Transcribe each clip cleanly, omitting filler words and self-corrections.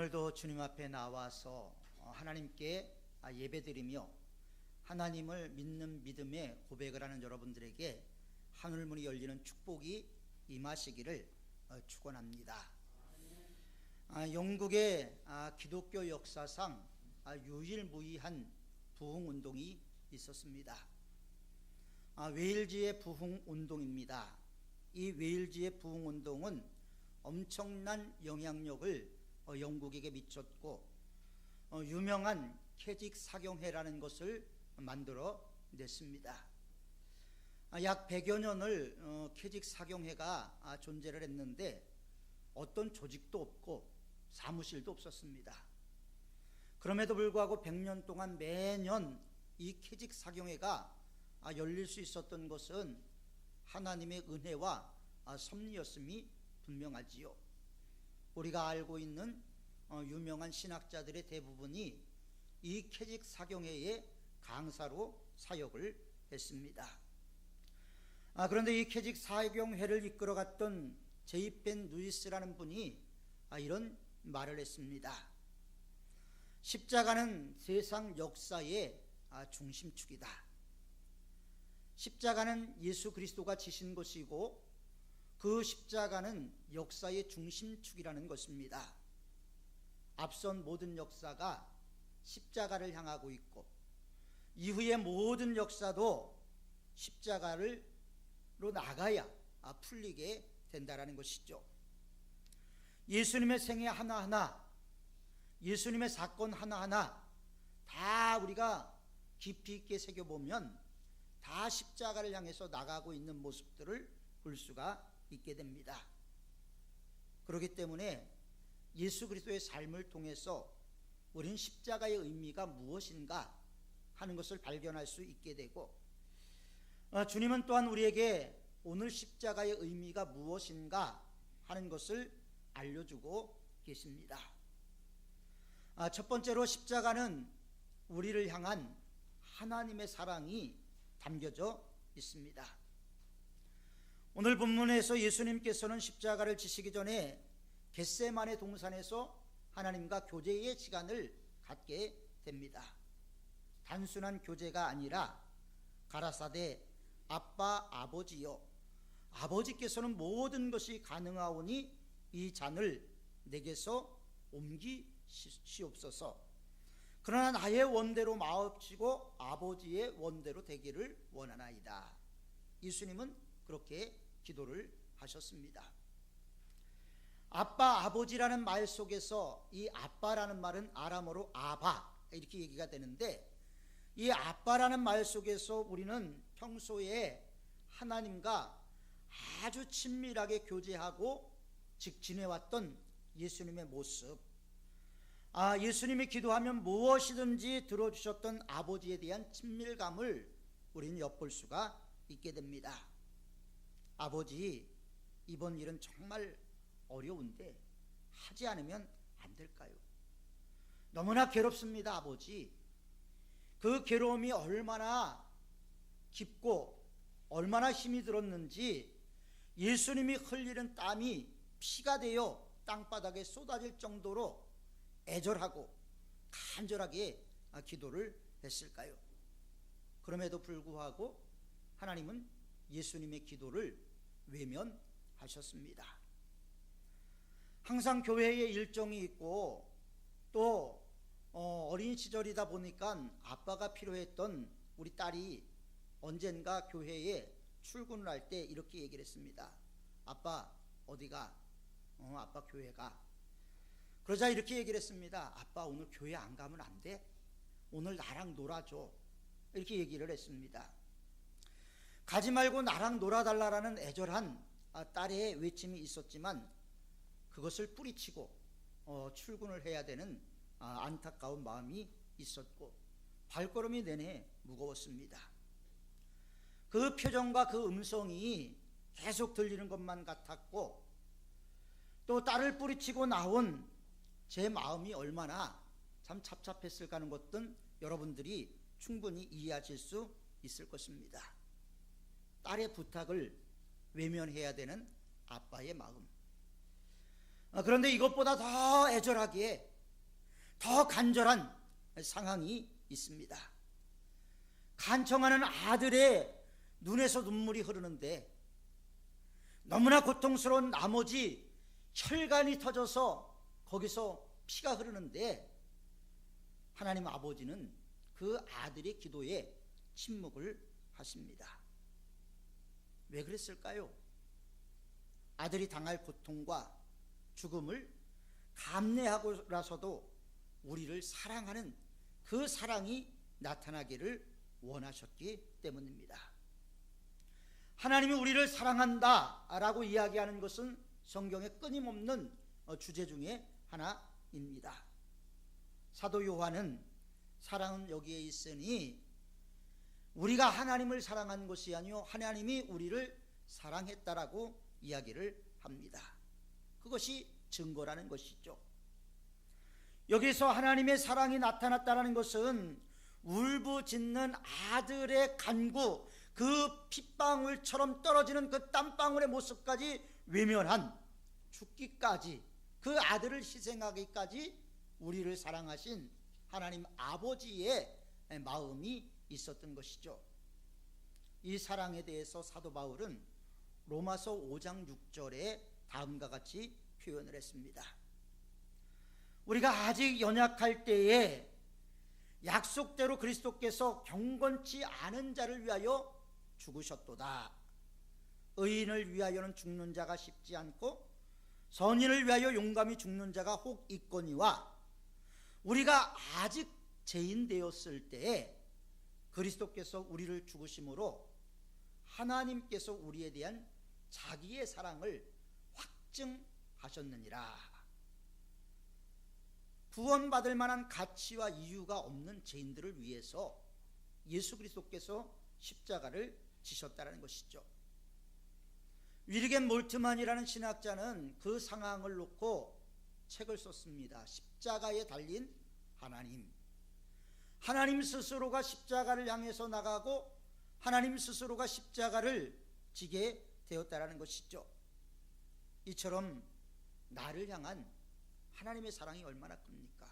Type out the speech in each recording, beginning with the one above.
오늘도 주님 앞에 나와서 하나님께 예배드리며 하나님을 믿는 믿음의 고백을 하는 여러분들에게 하늘문이 열리는 축복이 임하시기를 축원합니다. 영국의 기독교 역사상 유일무이한 부흥운동이 있었습니다. 웨일즈의 부흥운동입니다. 이 웨일즈의 부흥운동은 엄청난 영향력을 영국에게 미쳤고 유명한 캐직 사경회라는 것을 만들어 냈습니다. 약 100여 년을 캐직 사경회가 존재를 했는데 어떤 조직도 없고 사무실도 없었습니다. 그럼에도 불구하고 100년 동안 매년 이 캐직 사경회가 열릴 수 있었던 것은 하나님의 은혜와 섭리였음이 분명하지요. 우리가 알고 있는 유명한 신학자들의 대부분이 이 캐직 사경회의 강사로 사역을 했습니다. 그런데 이 캐직 사경회를 이끌어갔던 제이펜 루이스라는 분이 이런 말을 했습니다. 십자가는 세상 역사의 중심축이다. 십자가는 예수 그리스도가 지신 것이고 그 십자가는 역사의 중심축이라는 것입니다. 앞선 모든 역사가 십자가를 향하고 있고 이후의 모든 역사도 십자가로 나가야 풀리게 된다는 것이죠. 예수님의 생애 하나하나, 예수님의 사건 하나하나 다 우리가 깊이 있게 새겨보면 다 십자가를 향해서 나가고 있는 모습들을 볼 수가 있게 됩니다. 그렇기 때문에 예수 그리스도의 삶을 통해서 우리는 십자가의 의미가 무엇인가 하는 것을 발견할 수 있게 되고 주님은 또한 우리에게 오늘 십자가의 의미가 무엇인가 하는 것을 알려주고 계십니다. 첫 번째로 십자가는 우리를 향한 하나님의 사랑이 담겨져 있습니다. 오늘 본문에서 예수님께서는 십자가를 지시기 전에 겟세마네 동산에서 하나님과 교제의 시간을 갖게 됩니다. 단순한 교제가 아니라 가라사대 아빠 아버지여, 아버지께서는 모든 것이 가능하오니 이 잔을 내게서 옮기시옵소서. 그러나 나의 원대로 마옵시고 아버지의 원대로 되기를 원하나이다. 예수님은 그렇게 기도를 하셨습니다. 아빠 아버지라는 말 속에서 이 아빠라는 말은 아람어로 아바 이렇게 얘기가 되는데 이 아빠라는 말 속에서 우리는 평소에 하나님과 아주 친밀하게 교제하고 즉 지내왔던 예수님의 모습, 예수님이 기도하면 무엇이든지 들어주셨던 아버지에 대한 친밀감을 우리는 엿볼 수가 있게 됩니다. 아버지, 이번 일은 정말 어려운데 하지 않으면 안 될까요? 너무나 괴롭습니다, 아버지. 그 괴로움이 얼마나 깊고 얼마나 힘이 들었는지 예수님이 흘리는 땀이 피가 되어 땅바닥에 쏟아질 정도로 애절하고 간절하게 기도를 했을까요? 그럼에도 불구하고 하나님은 예수님의 기도를 외면하셨습니다. 항상 교회에 일정이 있고 또 어린 시절이다 보니까 아빠가 필요했던 우리 딸이 언젠가 교회에 출근을 할 때 이렇게 얘기를 했습니다. 아빠 어디가? 아빠 교회 가. 그러자 이렇게 얘기를 했습니다. 아빠 오늘 교회 안 가면 안 돼? 오늘 나랑 놀아줘. 이렇게 얘기를 했습니다. 가지 말고 나랑 놀아달라는 애절한 딸의 외침이 있었지만 그것을 뿌리치고 출근을 해야 되는 안타까운 마음이 있었고 발걸음이 내내 무거웠습니다. 그 표정과 그 음성이 계속 들리는 것만 같았고 또 딸을 뿌리치고 나온 제 마음이 얼마나 참 답답했을까 하는 것은 여러분들이 충분히 이해하실 수 있을 것입니다. 딸의 부탁을 외면해야 되는 아빠의 마음. 그런데 이것보다 더 애절하게 더 간절한 상황이 있습니다. 간청하는 아들의 눈에서 눈물이 흐르는데 너무나 고통스러운 나머지 혈관이 터져서 거기서 피가 흐르는데 하나님 아버지는 그 아들의 기도에 침묵을 하십니다. 왜 그랬을까요? 아들이 당할 고통과 죽음을 감내하고라서도 우리를 사랑하는 그 사랑이 나타나기를 원하셨기 때문입니다. 하나님이 우리를 사랑한다라고 이야기하는 것은 성경의 끊임없는 주제 중에 하나입니다. 사도 요한은 사랑은 여기에 있으니 우리가 하나님을 사랑한 것이 아니요 하나님이 우리를 사랑했다라고 이야기를 합니다. 그것이 증거라는 것이죠. 여기서 하나님의 사랑이 나타났다는 것은 울부짖는 아들의 간구, 그 핏방울처럼 떨어지는 그 땀방울의 모습까지 외면한 죽기까지, 그 아들을 희생하기까지 우리를 사랑하신 하나님 아버지의 마음이 있었던 것이죠. 이 사랑에 대해서 사도 바울은 로마서 5장 6절에 다음과 같이 표현을 했습니다. 우리가 아직 연약할 때에 약속대로 그리스도께서 경건치 않은 자를 위하여 죽으셨도다. 의인을 위하여는 죽는 자가 쉽지 않고 선인을 위하여 용감히 죽는 자가 혹 있거니와 우리가 아직 죄인 되었을 때에 그리스도께서 우리를 죽으심으로 하나님께서 우리에 대한 자기의 사랑을 확증하셨느니라. 구원받을 만한 가치와 이유가 없는 죄인들을 위해서 예수 그리스도께서 십자가를 지셨다는 것이죠. 윌리엄 몰트만이라는 신학자는 그 상황을 놓고 책을 썼습니다. 십자가에 달린 하나님. 하나님 스스로가 십자가를 향해서 나가고 하나님 스스로가 십자가를 지게 되었다는 것이죠. 이처럼 나를 향한 하나님의 사랑이 얼마나 큽니까?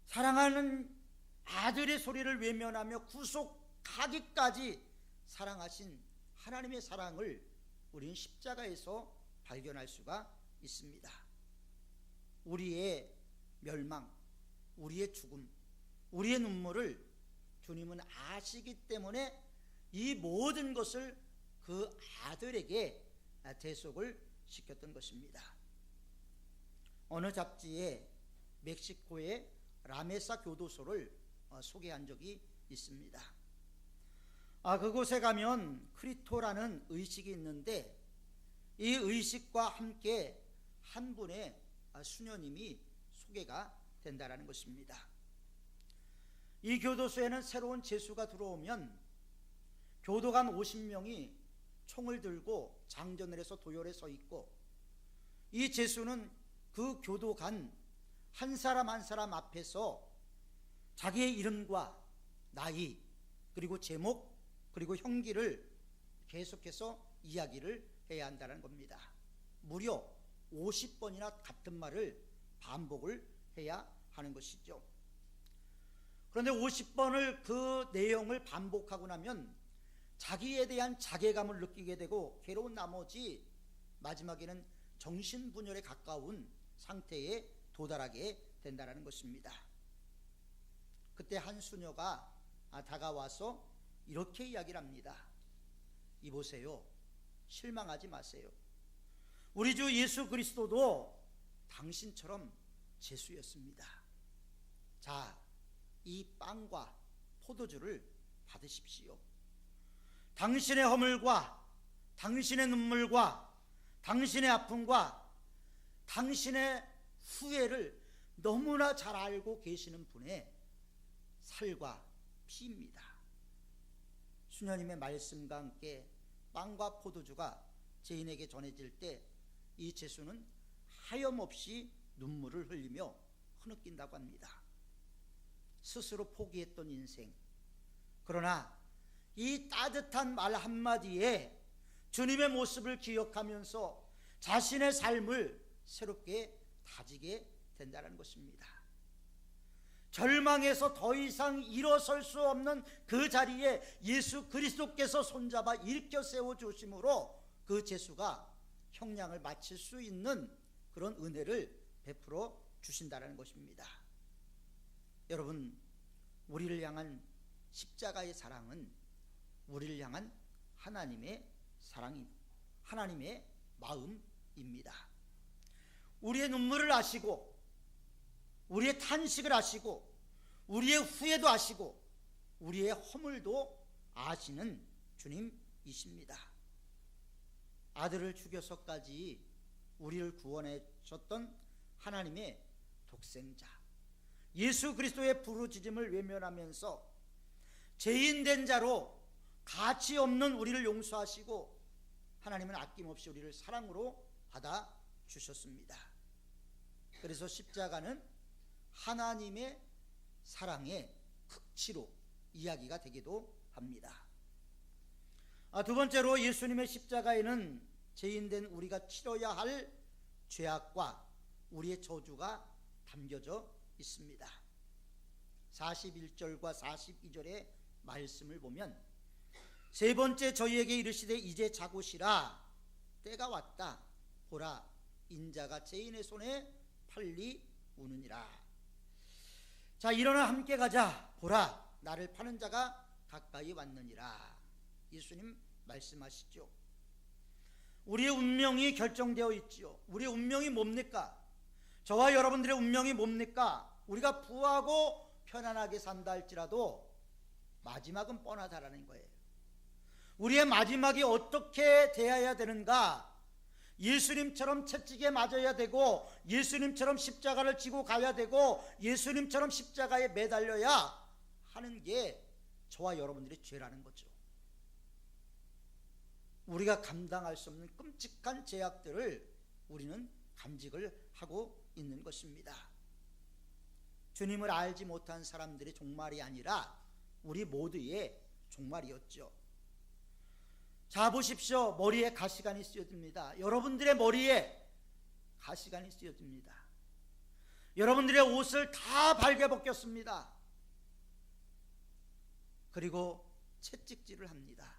사랑하는 아들의 소리를 외면하며 구속하기까지 사랑하신 하나님의 사랑을 우리는 십자가에서 발견할 수가 있습니다. 우리의 멸망, 우리의 죽음, 우리의 눈물을 주님은 아시기 때문에 이 모든 것을 그 아들에게 대속을 시켰던 것입니다. 어느 잡지에 멕시코의 라메사 교도소를 소개한 적이 있습니다. 그곳에 가면 크리토라는 의식이 있는데 이 의식과 함께 한 분의 수녀님이 소개가 된다는 것입니다. 이 교도소에는 새로운 죄수가 들어오면 교도관 50명이 총을 들고 장전을 해서 도열에 서 있고 이 죄수는 그 교도관 한 사람 한 사람 앞에서 자기의 이름과 나이 그리고 제목 그리고 형기를 계속해서 이야기를 해야 한다는 겁니다. 무려 50번이나 같은 말을 반복을 해야 하는 것이죠. 그런데 50번을 그 내용을 반복하고 나면 자기에 대한 자괴감을 느끼게 되고 괴로운 나머지 마지막에는 정신분열에 가까운 상태에 도달하게 된다는 것입니다. 그때 한 수녀가 다가와서 이렇게 이야기를 합니다. 이보세요. 실망하지 마세요. 우리 주 예수 그리스도도 당신처럼 죄수였습니다. 자, 이 빵과 포도주를 받으십시오. 당신의 허물과 당신의 눈물과 당신의 아픔과 당신의 후회를 너무나 잘 알고 계시는 분의 살과 피입니다. 수녀님의 말씀과 함께 빵과 포도주가 죄인에게 전해질 때 이 죄수는 하염없이 눈물을 흘리며 흐느낀다고 합니다. 스스로 포기했던 인생, 그러나 이 따뜻한 말 한마디에 주님의 모습을 기억하면서 자신의 삶을 새롭게 다지게 된다는 것입니다. 절망에서 더 이상 일어설 수 없는 그 자리에 예수 그리스도께서 손잡아 일으켜 세워주심으로 그 죄수가 형량을 마칠 수 있는 그런 은혜를 베풀어 주신다는 것입니다. 여러분, 우리를 향한 십자가의 사랑은 우리를 향한 하나님의 사랑입니다. 하나님의 마음입니다. 우리의 눈물을 아시고 우리의 탄식을 아시고 우리의 후회도 아시고 우리의 허물도 아시는 주님이십니다. 아들을 죽여서까지 우리를 구원해 주셨던 하나님의 독생자 예수 그리스도의 부르짖음을 외면하면서 죄인된 자로 가치 없는 우리를 용서하시고 하나님은 아낌없이 우리를 사랑으로 받아주셨습니다. 그래서 십자가는 하나님의 사랑의 극치로 이야기가 되기도 합니다. 두 번째로 예수님의 십자가에는 죄인된 우리가 치러야 할 죄악과 우리의 저주가 담겨져 있습니다. 41절과 42절의 말씀을 보면 세 번째 저희에게 이르시되 이제 자고시라 때가 왔다 보라 인자가 죄인의 손에 팔리 우느니라. 자, 일어나 함께 가자. 보라 나를 파는 자가 가까이 왔느니라. 예수님 말씀하시죠. 우리의 운명이 결정되어 있지요. 우리의 운명이 뭡니까? 저와 여러분들의 운명이 뭡니까? 우리가 부하고 편안하게 산다 할지라도 마지막은 뻔하다라는 거예요. 우리의 마지막이 어떻게 되어야 되는가? 예수님처럼 채찍에 맞아야 되고 예수님처럼 십자가를 지고 가야 되고 예수님처럼 십자가에 매달려야 하는 게 저와 여러분들의 죄라는 거죠. 우리가 감당할 수 없는 끔찍한 죄악들을 우리는 감직을 하고 있는 것입니다. 주님을 알지 못한 사람들의 종말이 아니라 우리 모두의 종말이었죠. 자, 보십시오. 머리에 가시관이 쓰여집니다. 여러분들의 머리에 가시관이 쓰여집니다. 여러분들의 옷을 다 발개 벗겼습니다. 그리고 채찍질을 합니다.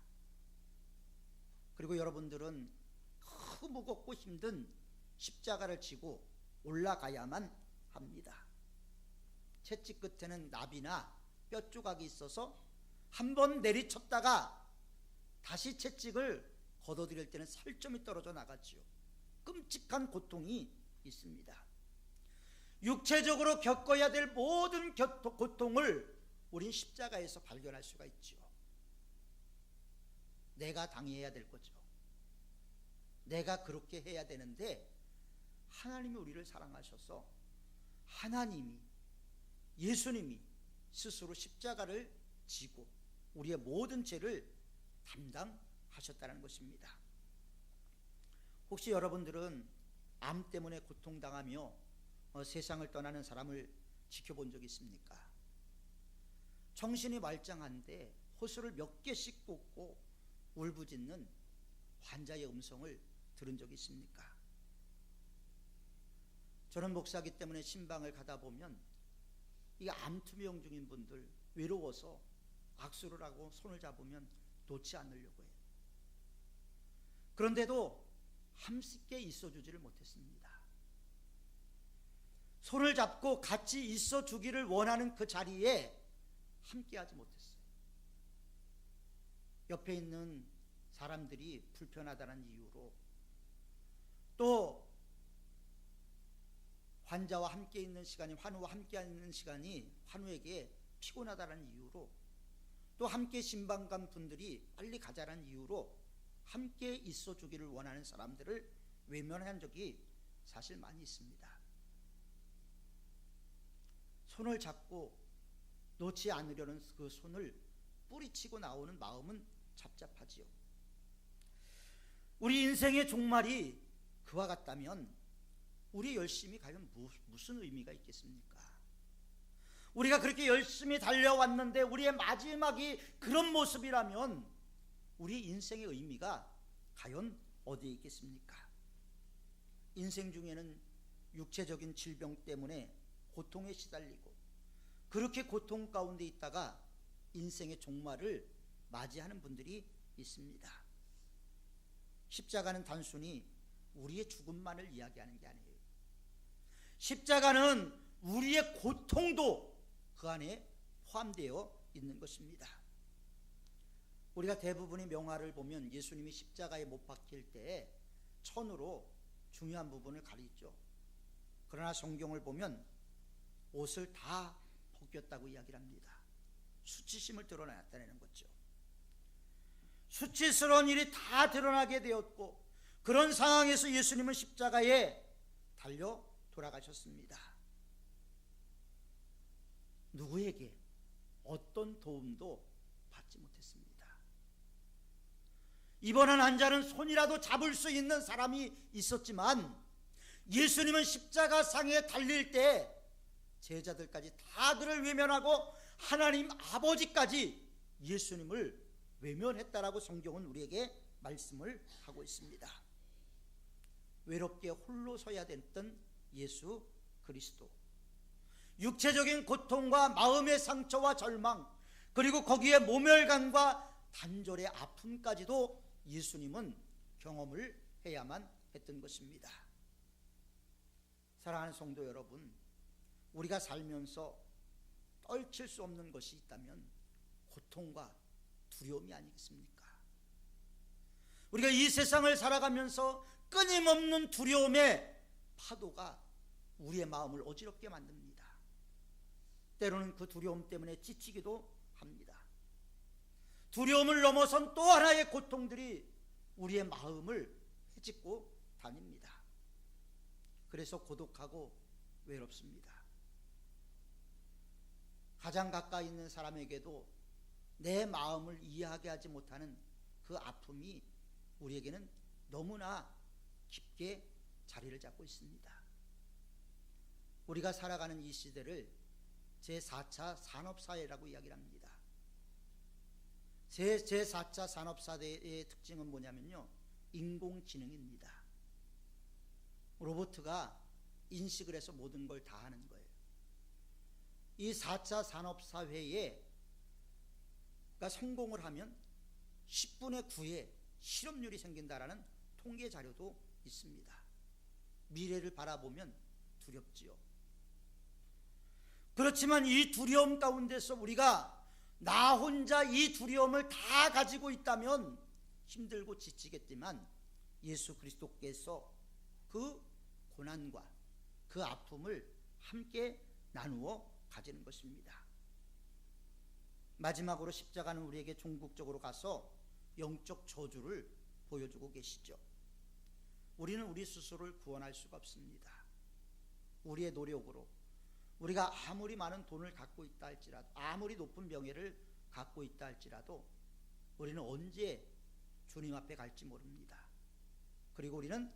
그리고 여러분들은 그 무겁고 힘든 십자가를 지고 올라가야만 합니다. 채찍 끝에는 납이나 뼈 조각이 있어서 한번 내리쳤다가 다시 채찍을 걷어들일 때는 살점이 떨어져 나갔지요. 끔찍한 고통이 있습니다. 육체적으로 겪어야 될 모든 고통을 우린 십자가에서 발견할 수가 있죠. 내가 당해야 될 거죠. 내가 그렇게 해야 되는데 하나님이 우리를 사랑하셔서 하나님이 예수님이 스스로 십자가를 지고 우리의 모든 죄를 담당하셨다는 것입니다. 혹시 여러분들은 암 때문에 고통당하며 세상을 떠나는 사람을 지켜본 적이 있습니까? 정신이 말짱한데 호수를 몇 개씩 꽂고 울부짖는 환자의 음성을 들은 적이 있습니까? 저는 목사기 때문에 신방을 가다 보면 이 암투병 중인 분들 외로워서 악수를 하고 손을 잡으면 놓지 않으려고 해요. 그런데도 함께 있어주지를 못했습니다. 손을 잡고 같이 있어주기를 원하는 그 자리에 함께하지 못했어요. 옆에 있는 사람들이 불편하다는 이유로, 또 환자와 함께 있는 시간이, 환우와 함께 있는 시간이 환우에게 피곤하다는 이유로, 또 함께 신방 간 분들이 빨리 가자라는 이유로 함께 있어 주기를 원하는 사람들을 외면한 적이 사실 많이 있습니다. 손을 잡고 놓지 않으려는 그 손을 뿌리치고 나오는 마음은 잡잡하지요. 우리 인생의 종말이 그와 같다면 우리 열심히 과연 무슨 의미가 있겠습니까? 우리가 그렇게 열심히 달려왔는데 우리의 마지막이 그런 모습이라면 우리 인생의 의미가 과연 어디에 있겠습니까? 인생 중에는 육체적인 질병 때문에 고통에 시달리고 그렇게 고통 가운데 있다가 인생의 종말을 맞이하는 분들이 있습니다. 십자가는 단순히 우리의 죽음만을 이야기하는 게 아니에요. 십자가는 우리의 고통도 그 안에 포함되어 있는 것입니다. 우리가 대부분의 명화를 보면 예수님이 십자가에 못 박힐 때 천으로 중요한 부분을 가리죠. 그러나 성경을 보면 옷을 다 벗겼다고 이야기를 합니다. 수치심을 드러났다는 거죠. 수치스러운 일이 다 드러나게 되었고 그런 상황에서 예수님은 십자가에 달려 돌아가셨습니다. 누구에게 어떤 도움도 받지 못했습니다. 입원한 환자는 손이라도 잡을 수 있는 사람이 있었지만 예수님은 십자가상에 달릴 때 제자들까지 다 그를 외면하고 하나님 아버지까지 예수님을 외면했다라고 성경은 우리에게 말씀을 하고 있습니다. 외롭게 홀로 서야 됐던 예수 그리스도, 육체적인 고통과 마음의 상처와 절망, 그리고 거기에 모멸감과 단절의 아픔까지도 예수님은 경험을 해야만 했던 것입니다. 사랑하는 성도 여러분, 우리가 살면서 떨칠 수 없는 것이 있다면 고통과 두려움이 아니겠습니까? 우리가 이 세상을 살아가면서 끊임없는 두려움의 파도가 우리의 마음을 어지럽게 만듭니다. 때로는 그 두려움 때문에 지치기도 합니다. 두려움을 넘어선 또 하나의 고통들이 우리의 마음을 헤집고 다닙니다. 그래서 고독하고 외롭습니다. 가장 가까이 있는 사람에게도 내 마음을 이해하게 하지 못하는 그 아픔이 우리에게는 너무나 깊게 자리를 잡고 있습니다. 우리가 살아가는 이 시대를 제4차 산업사회라고 이야기를 합니다. 제4차 산업사회의 특징은 뭐냐면요, 인공지능입니다. 로봇가 인식을 해서 모든 걸 다 하는 거예요. 이 4차 산업사회에 성공을 하면 10분의 9의 실업률이 생긴다라는 통계 자료도 있습니다. 미래를 바라보면 두렵지요. 그렇지만 이 두려움 가운데서 우리가 나 혼자 이 두려움을 다 가지고 있다면 힘들고 지치겠지만 예수 그리스도께서 그 고난과 그 아픔을 함께 나누어 가지는 것입니다. 마지막으로 십자가는 우리에게 종국적으로 가서 영적 저주를 보여주고 계시죠. 우리는 우리 스스로를 구원할 수가 없습니다. 우리의 노력으로 우리가 아무리 많은 돈을 갖고 있다 할지라도, 아무리 높은 명예를 갖고 있다 할지라도 우리는 언제 주님 앞에 갈지 모릅니다. 그리고 우리는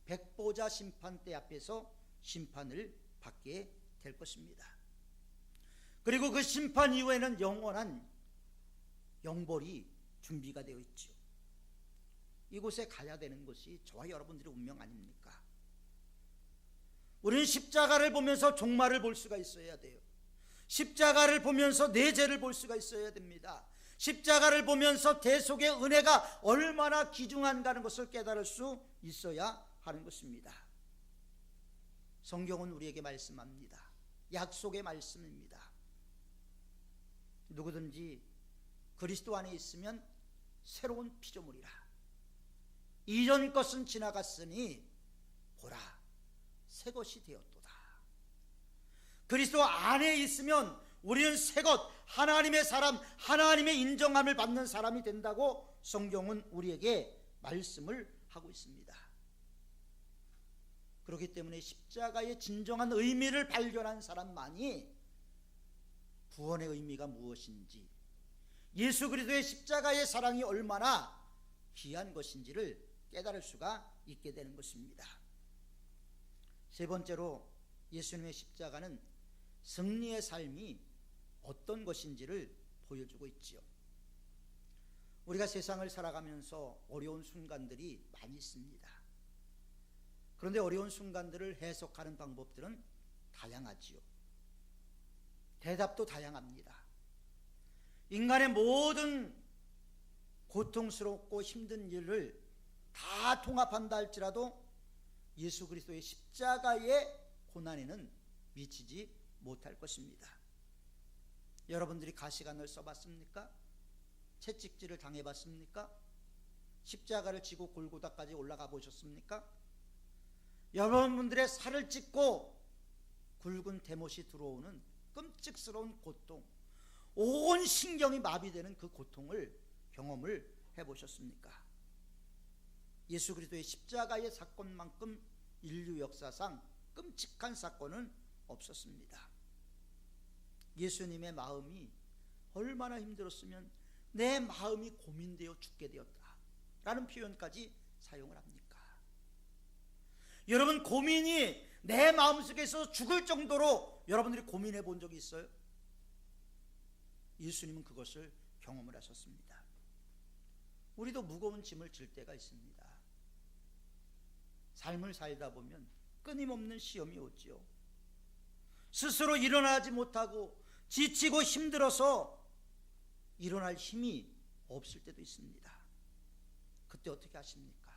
백보자 심판대 앞에서 심판을 받게 될 것입니다. 그리고 그 심판 이후에는 영원한 영벌이 준비가 되어 있죠. 이곳에 가야 되는 것이 저와 여러분들의 운명 아닙니까? 우리는 십자가를 보면서 종말을 볼 수가 있어야 돼요. 십자가를 보면서 내 죄를 볼 수가 있어야 됩니다. 십자가를 보면서 대속의 은혜가 얼마나 귀중한가는 것을 깨달을 수 있어야 하는 것입니다. 성경은 우리에게 말씀합니다. 약속의 말씀입니다. 누구든지 그리스도 안에 있으면 새로운 피조물이라. 이전 것은 지나갔으니 보라, 새 것이 되었도다. 그리스도 안에 있으면 우리는 새것, 하나님의 사람, 하나님의 인정함을 받는 사람이 된다고 성경은 우리에게 말씀을 하고 있습니다. 그렇기 때문에 십자가의 진정한 의미를 발견한 사람만이 구원의 의미가 무엇인지, 예수 그리스도의 십자가의 사랑이 얼마나 귀한 것인지를 깨달을 수가 있게 되는 것입니다. 세 번째로 예수님의 십자가는 승리의 삶이 어떤 것인지를 보여주고 있지요. 우리가 세상을 살아가면서 어려운 순간들이 많이 있습니다. 그런데 어려운 순간들을 해석하는 방법들은 다양하지요. 대답도 다양합니다. 인간의 모든 고통스럽고 힘든 일을 다 통합한다 할지라도 예수 그리스도의 십자가의 고난에는 미치지 못할 것입니다. 여러분들이 가시관을 써봤습니까? 채찍질을 당해봤습니까? 십자가를 지고 골고다까지 올라가 보셨습니까? 여러분들의 살을 찢고 굵은 대못이 들어오는 끔찍스러운 고통, 온 신경이 마비되는 그 고통을 경험을 해보셨습니까? 예수 그리스도의 십자가의 사건만큼 인류 역사상 끔찍한 사건은 없었습니다. 예수님의 마음이 얼마나 힘들었으면 내 마음이 고민되어 죽게 되었다 라는 표현까지 사용을 합니까? 여러분, 고민이 내 마음속에서 죽을 정도로 여러분들이 고민해 본 적이 있어요? 예수님은 그것을 경험을 하셨습니다. 우리도 무거운 짐을 질 때가 있습니다. 삶을 살다 보면 끊임없는 시험이 오지요. 스스로 일어나지 못하고 지치고 힘들어서 일어날 힘이 없을 때도 있습니다. 그때 어떻게 하십니까?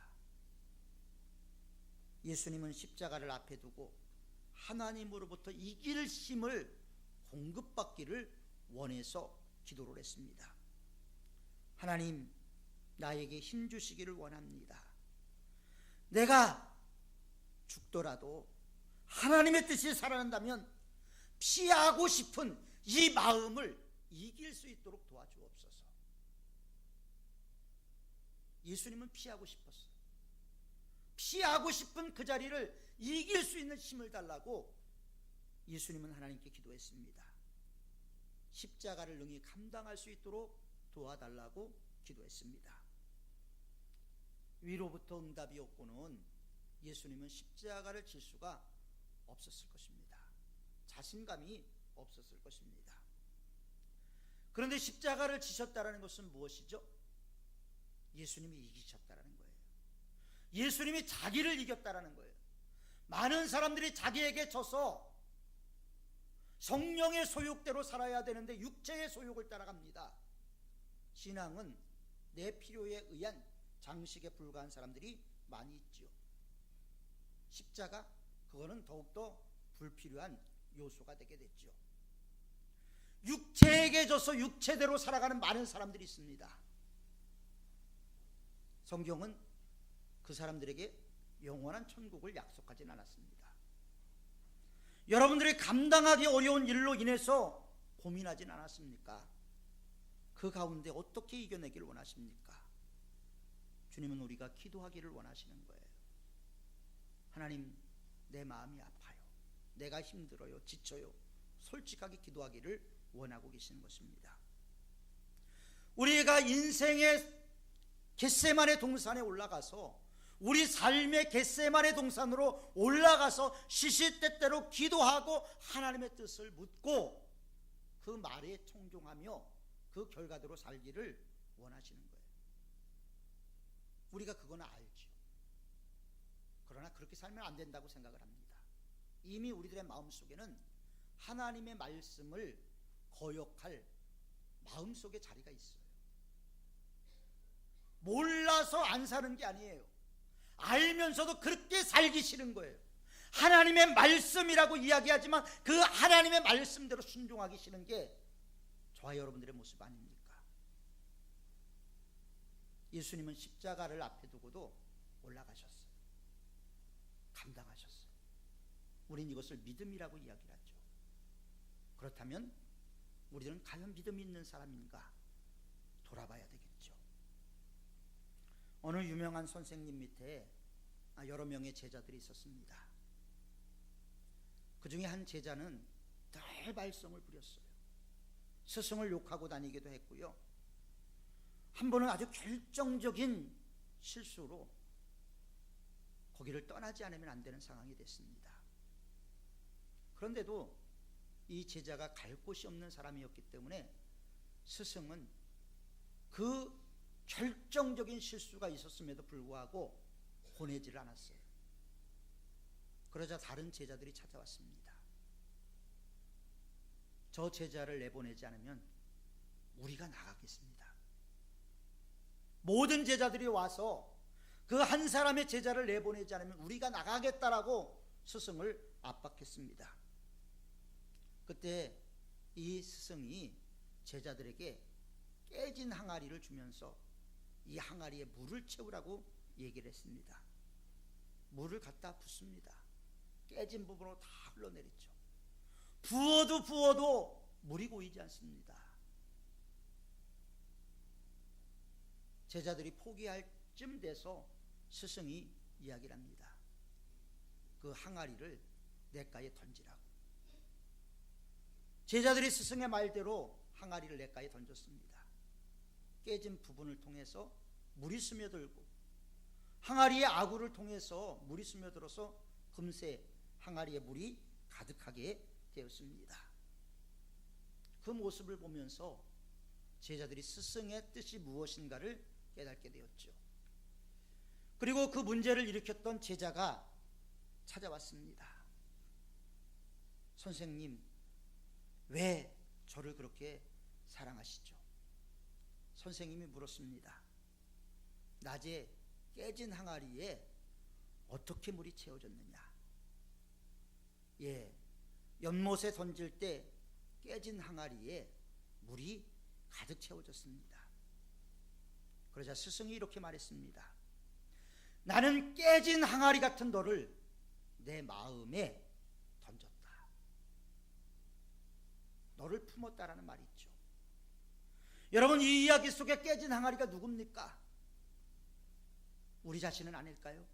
예수님은 십자가를 앞에 두고 하나님으로부터 이길 힘을 공급받기를 원해서 기도를 했습니다. 하나님, 나에게 힘 주시기를 원합니다. 내가 죽더라도 하나님의 뜻이 살아난다면 피하고 싶은 이 마음을 이길 수 있도록 도와주옵소서. 예수님은 피하고 싶었어요. 피하고 싶은 그 자리를 이길 수 있는 힘을 달라고 예수님은 하나님께 기도했습니다. 십자가를 능히 감당할 수 있도록 도와달라고 기도했습니다. 위로부터 응답이 없고는 예수님은 십자가를 질 수가 없었을 것입니다. 자신감이 없었을 것입니다. 그런데 십자가를 지셨다는 것은 무엇이죠? 예수님이 이기셨다는 거예요. 예수님이 자기를 이겼다는 거예요. 많은 사람들이 자기에게 져서 성령의 소욕대로 살아야 되는데 육체의 소욕을 따라갑니다. 신앙은 내 필요에 의한 장식에 불과한 사람들이 많이 있죠. 십자가, 그거는 더욱더 불필요한 요소가 되게 됐죠. 육체에게 져서 육체대로 살아가는 많은 사람들이 있습니다. 성경은 그 사람들에게 영원한 천국을 약속하진 않았습니다. 여러분들이 감당하기 어려운 일로 인해서 고민하진 않았습니까? 그 가운데 어떻게 이겨내기를 원하십니까? 주님은 우리가 기도하기를 원하시는 거예요. 하나님, 내 마음이 아파요. 내가 힘들어요. 지쳐요. 솔직하게 기도하기를 원하고 계시는 것입니다. 우리가 인생의 겟세마네 동산에 올라가서, 우리 삶의 겟세마네 동산으로 올라가서 시시때때로 기도하고 하나님의 뜻을 묻고 그 말에 청종하며 그 결과대로 살기를 원하시는 거예요. 우리가 그건 알죠. 그러나 그렇게 살면 안 된다고 생각을 합니다. 이미 우리들의 마음속에는 하나님의 말씀을 거역할 마음속에 자리가 있어요. 몰라서 안 사는 게 아니에요. 알면서도 그렇게 살기 싫은 거예요. 하나님의 말씀이라고 이야기하지만 그 하나님의 말씀대로 순종하기 싫은 게 저와 여러분들의 모습 아닙니까? 예수님은 십자가를 앞에 두고도 올라가셨어요. 감당하셨어요. 우린 이것을 믿음이라고 이야기를 하죠. 그렇다면 우리는 과연 믿음이 있는 사람인가 돌아봐야 되겠죠. 어느 유명한 선생님 밑에 여러 명의 제자들이 있었습니다. 그 중에 한 제자는 늘 발성을 부렸어요. 스승을 욕하고 다니기도 했고요. 한 번은 아주 결정적인 실수로 거기를 떠나지 않으면 안 되는 상황이 됐습니다. 그런데도 이 제자가 갈 곳이 없는 사람이었기 때문에 스승은 그 결정적인 실수가 있었음에도 불구하고 보내지를 않았어요. 그러자 다른 제자들이 찾아왔습니다. 저 제자를 내보내지 않으면 우리가 나가겠습니다. 모든 제자들이 와서 그 한 사람의 제자를 내보내지 않으면 우리가 나가겠다라고 스승을 압박했습니다. 그때 이 스승이 제자들에게 깨진 항아리를 주면서 이 항아리에 물을 채우라고 얘기를 했습니다. 물을 갖다 붓습니다. 깨진 부분으로 다 흘러내렸죠. 부어도 물이 고이지 않습니다. 제자들이 포기할 쯤 돼서 스승이 이야기를 합니다. 그 항아리를 냇가에 던지라고. 제자들이 스승의 말대로 항아리를 냇가에 던졌습니다. 깨진 부분을 통해서 물이 스며들고 항아리의 아구를 통해서 물이 스며들어서 금세 항아리에 물이 가득하게 되었습니다. 그 모습을 보면서 제자들이 스승의 뜻이 무엇인가를 깨닫게 되었죠. 그리고 그 문제를 일으켰던 제자가 찾아왔습니다. 선생님, 왜 저를 그렇게 사랑하시죠? 선생님이 물었습니다. 낮에 깨진 항아리에 어떻게 물이 채워졌느냐? 예, 연못에 던질 때 깨진 항아리에 물이 가득 채워졌습니다. 그러자 스승이 이렇게 말했습니다. 나는 깨진 항아리 같은 너를 내 마음에 던졌다. 너를 품었다라는 말이 있죠. 여러분, 이 이야기 속에 깨진 항아리가 누굽니까? 우리 자신은 아닐까요?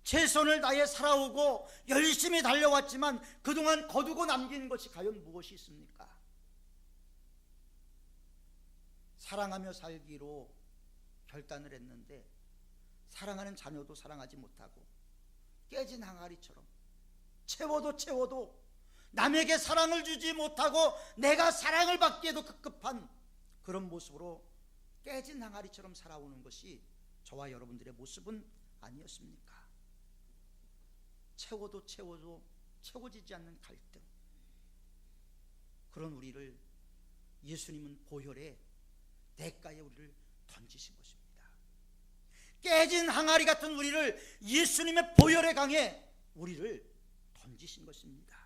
최선을 다해 살아오고 열심히 달려왔지만 그동안 거두고 남긴 것이 과연 무엇이 있습니까? 사랑하며 살기로 결단을 했는데 사랑하는 자녀도 사랑하지 못하고 깨진 항아리처럼 채워도 남에게 사랑을 주지 못하고 내가 사랑을 받기에도 급급한 그런 모습으로 깨진 항아리처럼 살아오는 것이 저와 여러분들의 모습은 아니었습니까? 채워도 채워지지 않는 갈등, 그런 우리를 예수님은 보혈의 냇가에 우리를 던지신 것입니다. 깨진 항아리 같은 우리를 예수님의 보혈의 강에 우리를 던지신 것입니다.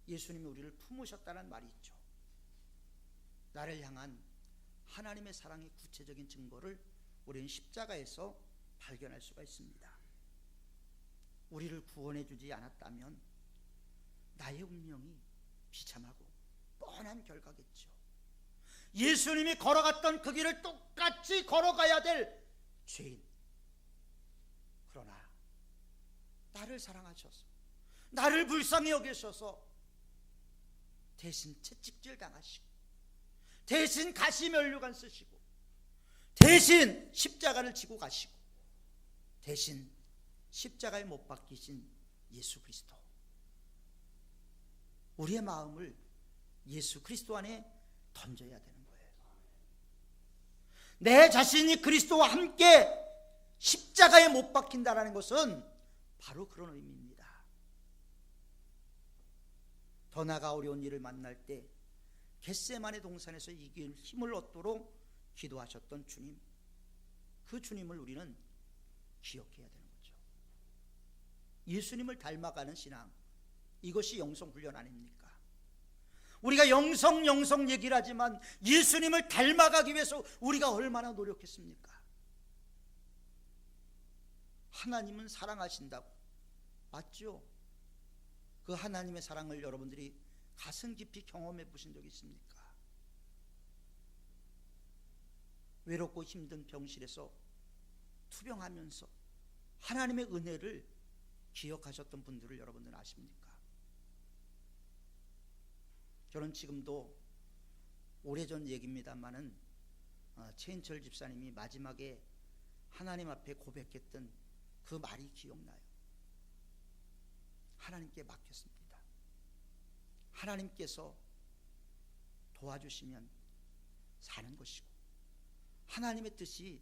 예수님이 우리를 품으셨다는 말이 있죠. 나를 향한 하나님의 사랑의 구체적인 증거를 우리는 십자가에서 발견할 수가 있습니다. 우리를 구원해 주지 않았다면 나의 운명이 비참하고 뻔한 결과겠죠. 예수님이 걸어갔던 그 길을 똑같이 걸어가야 될 죄인, 그러나 나를 사랑하셔서 나를 불쌍히 여기셔서 대신 채찍질 당하시고 대신 가시면류관 쓰시고 대신 십자가를 지고 가시고 대신 십자가에 못 박히신 예수 그리스도, 우리의 마음을 예수 그리스도 안에 던져야 되는 거예요. 내 자신이 그리스도와 함께 십자가에 못 박힌다는 것은 바로 그런 의미입니다. 더 나아가 어려운 일을 만날 때 겟세마네 동산에서 이길 힘을 얻도록 기도하셨던 주님, 그 주님을 우리는 기억해야 되는 거죠. 예수님을 닮아가는 신앙, 이것이 영성훈련 아닙니까? 우리가 영성 얘기를 하지만 예수님을 닮아가기 위해서 우리가 얼마나 노력했습니까? 하나님은 사랑하신다고, 맞죠? 그 하나님의 사랑을 여러분들이 가슴 깊이 경험해 보신 적이 있습니까? 외롭고 힘든 병실에서 투병하면서 하나님의 은혜를 기억하셨던 분들을 여러분들은 아십니까? 저는 지금도 오래전 얘기입니다만은 최인철 집사님이 마지막에 하나님 앞에 고백했던 그 말이 기억나요. 하나님께 맡겼습니다. 하나님께서 도와주시면 사는 것이고 하나님의 뜻이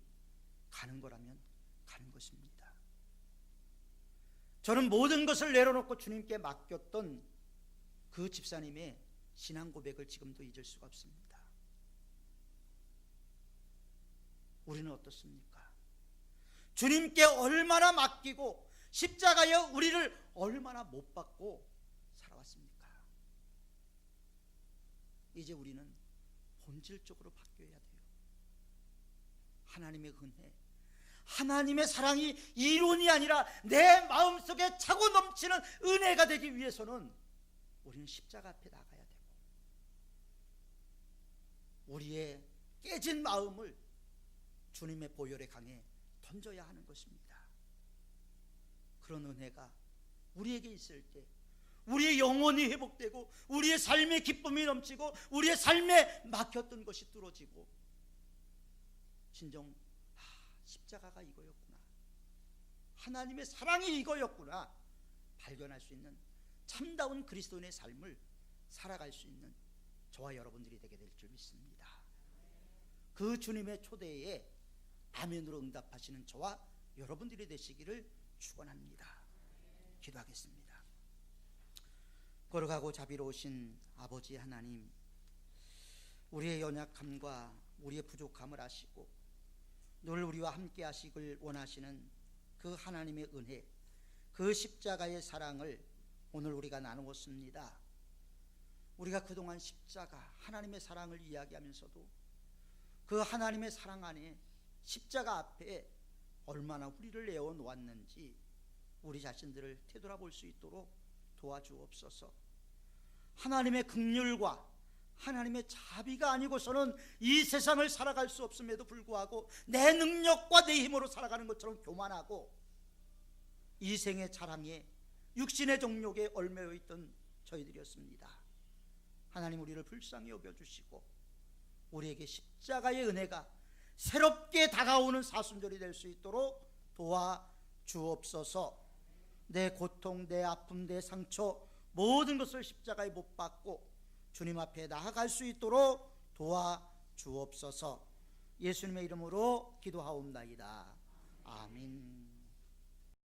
가는 거라면 가는 것입니다. 저는 모든 것을 내려놓고 주님께 맡겼던 그 집사님의 신앙 고백을 지금도 잊을 수가 없습니다. 우리는 어떻습니까? 주님께 얼마나 맡기고 십자가에 우리를 얼마나 못 받고 살아왔습니까? 이제 우리는 본질적으로 바뀌어야 돼요. 하나님의 은혜, 하나님의 사랑이 이론이 아니라 내 마음속에 차고 넘치는 은혜가 되기 위해서는 우리는 십자가 앞에 나가야 되고, 우리의 깨진 마음을 주님의 보혈의 강에 던져야 하는 것입니다. 그런 은혜가 우리에게 있을 때 우리의 영혼이 회복되고 우리의 삶에 기쁨이 넘치고 우리의 삶에 막혔던 것이 뚫어지고, 진정 십자가가 이거였구나, 하나님의 사랑이 이거였구나 발견할 수 있는 참다운 그리스도인의 삶을 살아갈 수 있는 저와 여러분들이 되게 될 줄 믿습니다. 그 주님의 초대에 아멘으로 응답하시는 저와 여러분들이 되시기를 축원합니다. 기도하겠습니다. 거룩하고 자비로우신 아버지 하나님, 우리의 연약함과 우리의 부족함을 아시고 늘 우리와 함께 하시길 원하시는 그 하나님의 은혜, 그 십자가의 사랑을 오늘 우리가 나누었습니다. 우리가 그동안 십자가, 하나님의 사랑을 이야기하면서도 그 하나님의 사랑 안에 십자가 앞에 얼마나 우리를 내어놓았는지 우리 자신들을 되돌아볼 수 있도록 도와주옵소서. 하나님의 긍휼과 하나님의 자비가 아니고서는 이 세상을 살아갈 수 없음에도 불구하고 내 능력과 내 힘으로 살아가는 것처럼 교만하고 이 생의 자랑에 육신의 정욕에 얽매여 있던 저희들이었습니다. 하나님, 우리를 불쌍히 여겨주시고 우리에게 십자가의 은혜가 새롭게 다가오는 사순절이 될 수 있도록 도와주옵소서. 내 고통, 내 아픔, 내 상처 모든 것을 십자가에 못 박고 주님 앞에 나아갈 수 있도록 도와주옵소서. 예수님의 이름으로 기도하옵나이다. 아멘.